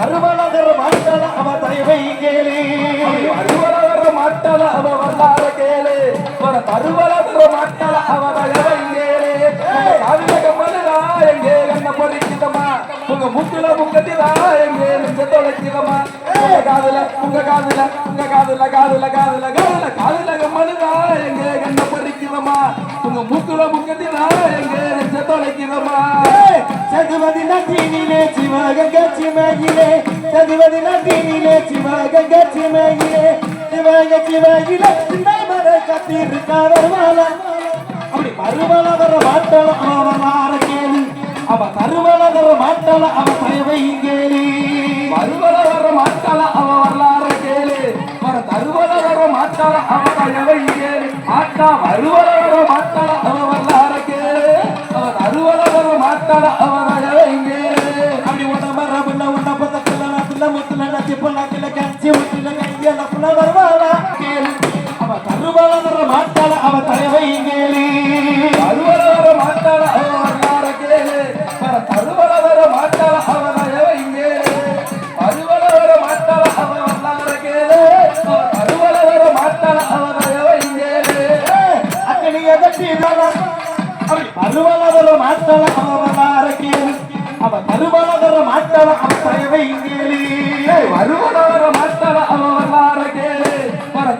அருவலகர மாட்டால அவ தயவை கேளு அருவலகர மாட்டால அவ வரலாற கேளு அருவலகர மாட்டால அவ தயவை கேளு காதுல கம்மலுதா எங்கே கண்ண பொறிக்குதம்மா உங்க முக்குல முக்கத்திதா எங்கே நெஞ்ச தொலைக்குதம்மா உங்க காதுல காதுல கம்மலுதா எங்கே கண்ண பொறிக்குதம்மா உங்க முக்குல முக்கத்திதா எங்கே நெஞ்ச தொலைக்குதம்மா சதுவதி நதியிலே சிவகங்க சிமகிலே சதுவதி நதியிலே சிவகங்க சிமகிலே சிவகிலே சின்னமர கத்திருக்காவர் மாலா அப்படி மறுவலவர மாட்டாள அவ கேளு அவ கருவலவர மாட்டாள அவ தயவை கேளு மறுவலவர மாட்டாள அவ வரலாற கேளு தருவலவர மாட்டாள அவ தயவை கேளு ஆட்டா வருவலவர மாட்டாள அவ வரலாற கேளு அவ தருவலவர மாட்டாள அவ தயவை கேளு அப்படி உன்ன மரபுல உன்ன பதத்துல நத்துல முத்துல நச்சி பொல்லாக்கில கஞ்சி முத்துல கையில புல வருவாளா கேளு அவ கருவலவர மாட்டாள அவ தயவை கேளு அருவலவர மாட்டாள அவ வரலாற கேளு தருவலவர மாட்டாள அவ தயவை கேளு அருவலவர மாட்டாள அவ வரலாற கேளு அருவலவர மாட்டாள அவ தயவை கேளு அக்கடி எதட்டி அப்படி அருவலவர மாட்டாள அவ வரலாற கேளு அவ கருவலவர மாட்டாள அவ தயவை கேளு அருவலவர மாட்டாள அவ வரலாற கேளு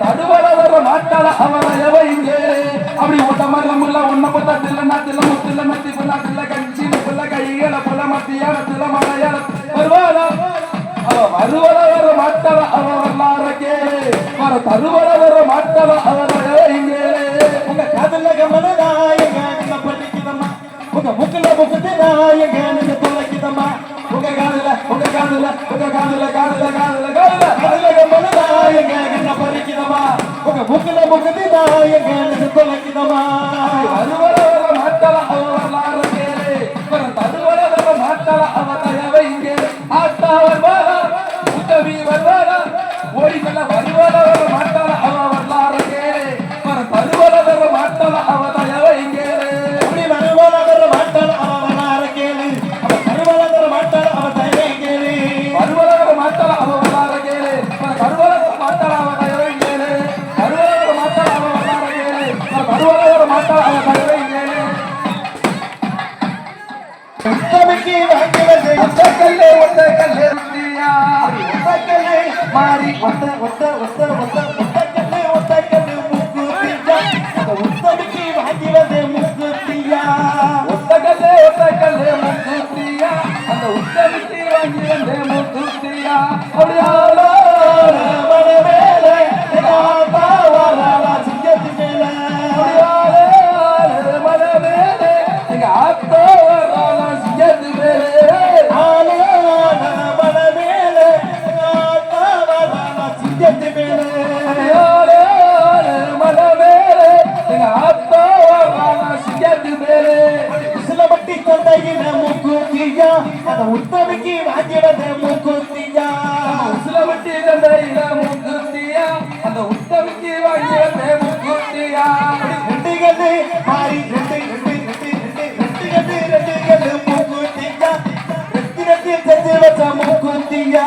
தருவலவர மாட்டாள அவ தயவை கேளு அப்படி ஒட்ட மரமுள்ள ஒன்ன பத்த தில்லனா தில்ல முத்தில்ல மத்தி புள்ள தில்ல கஞ்சி புள்ள கையில புள்ள மத்தியான தில்ல மலையாள வருவாளா அவ வருவலவர மாட்டாள அவ வரலாற கேளு தருவலவர மாட்டாள அவ தயவை கேளு உங்க காதல கமலதா எங்க என்ன பண்ணிக்குதம்மா உங்க முக்குல முக்குதா எங்க என்ன தொலைக்குதம்மா உங்க காதல காதுல கமலதா எங்க என்ன பண்ணிக்குதம்மா உங்க முக்குல முக்குதா எங்க என்ன தொலைக்குதம்மா அருவலவர மாட்டாள அவ வரலாற கேளு தருவலவர மாட்டாள அவ தயவை கேளு ஆட்டா வருவாளா உதவி வருவாளா ஓடிக்கல வருவலவர மாட்டாள அவ வரலாற கேளு தருவலவர மாட்டாள அவ தயவை கேளு அப்படி வருவலவர மாட்டாள அவ வரலாற கேளு அவ கருவலவர மாட்டாள அவ தயவை கேளு வருவலவர மாட்டாள அவ வரலாற கேளு கருவலவர மாட்டாள அவ தயவை கேளு கருவலவர மாட்டாள அவ வரலாற கேளு கருவலவர மாட்டாள அவ தயவை கேளு உத்தமிக்கு வாங்கிவது ஒத்த கல்லே ருத்தியா ஒத்தக்கல்லே மாறி ஒத்தக்கல்லே முக்குத்தியா உத்தமிக்கு வாங்கிவது முக்குத்தியா ஒத்த கல்லே முக்குத்தியா அந்த உத்தமிக்கு வாங்கி வந்தே முக்குத்தியா அப்படியாளோ மனவேலே காத்தாவாரா சிங்கத்து மேலே மனவேலே எங்க ஆத்தோ வரால சிங்கத்து மேலே மனவேலே காத்தாவாரா சிங்கத்து மேலே மனவேலே எங்க ஆத்தோ வரால சிங்கத்து மேலே சிலபட்டி கொண்டையில முக்குத்தியா அந்த உத்தமிக்கு வாங்கி வந்த முக்குத்தியா உசிலவட்டி தந்தையில முக்குத்தியா அந்த உத்தமிக்கு வாங்கி வந்தே முக்குத்தியா ரெண்டுகளு மாறி ரெண்டு முக்குத்தியா ரெண்டு செஞ்சு வச்ச முக்குத்தியா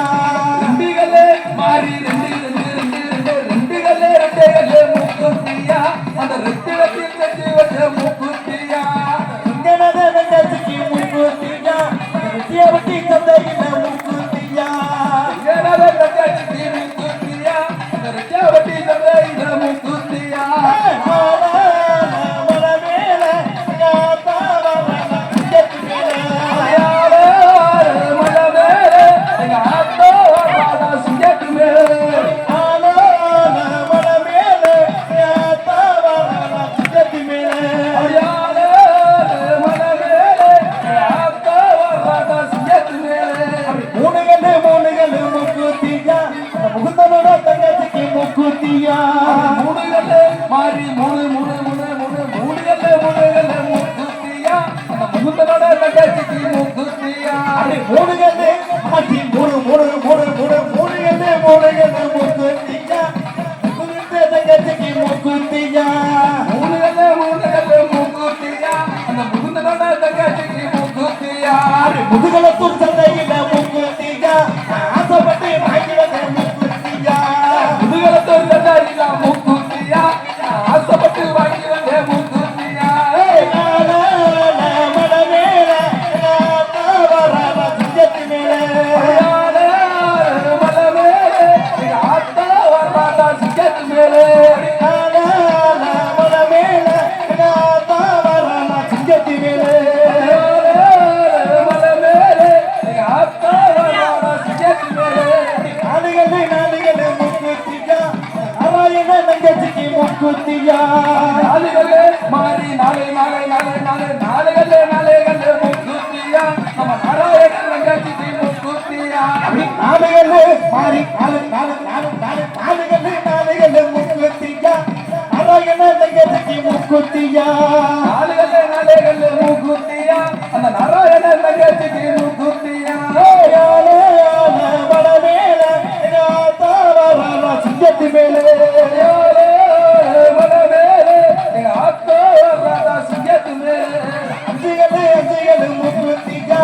ரெண்டுகளே மாறி ரெண்டுகளே முக்குத்தியா அந்த ரெட்டிடத்தில் செஞ்சு வச்ச முக்குத்தியா இங்கனத வெங்கச்சிக்கு முக்குத்தியா ரெட்டியவட்டி கொண்டையில முக்குத்தியா ஏனாத தங்கச்சி முக்குத்தியா அந்த ரெட்டியாவட்டி தந்தையில முக்குத்தியா மனவேலே காத்தாவாரா சிங்கத்து மேலே மனவேலே எங்க ஆத்தோ வரால சிங்கத்து மேலே மனவேலே காத்தாவாரா சிங்கத்து மேலே மனவேலே ஆத்தோ வரால சிங்கத்து மேலே மூணுகல்லு முக்குத்தியா முகுந்தனோட தங்கச்சிக்கு முக்குத்தியா மூணுகல்லே மாறி மூணுகல்லே முக்குத்தியா அந்த முகுந்தனோட தங்கச்சிக்கு முக்குத்தியா மூணுகல்லு மாட்டி மூணுகல்லு முக்குத்தியா முகுந்த தங்கச்சிக்கு முக்குத்தியா மூணுகல்லே முக்குத்தியா அந்த முகுந்தனோட தங்கச்சிக்கு முக்குத்தியா முதுகலத்தூர் சந்தையில முக்குத்தியா முக்குத்தியா நாளுகளே மாறி நாளை நாளை நாளை நாளை நாளுகளே நாளைகளே முக்குத்தியா நம்ம நாராயணன் ரங்காட்சிக்கு முக்குத்தியா நாளுகளே மாறி நாளுகளே முக்குத்தியா நாராயண ரங்கத்துக்கு முக்குத்தியா நாளுகளே நாளைகளே முக்குத்தியா அந்த நாராயணன் ரங்காட்சிக்கு முக்குத்தியா வடமேல சிங்கத்து மேலே அஞ்சுகளே முக்குத்தியா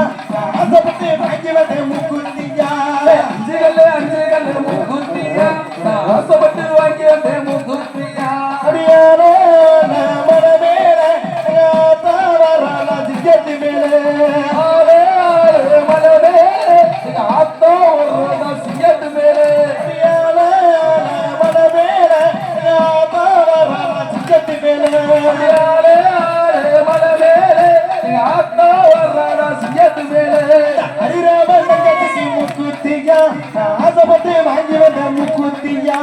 ஆசைப்பட்டு வாங்கி வந்த முக்குத்தியா அஞ்சுகளே முக்குத்தியா ஆசைப்பட்டு வாங்கி வந்த முக்குத்தியா அடியார வடமேல சிங்கத்து மேலே சிங்கத்து மேலே சிங்கத்து மேலே ஹரிராமன் முக்குத்தியா ஆசைப்பட்டு வாங்கி வந்த முக்குத்தியா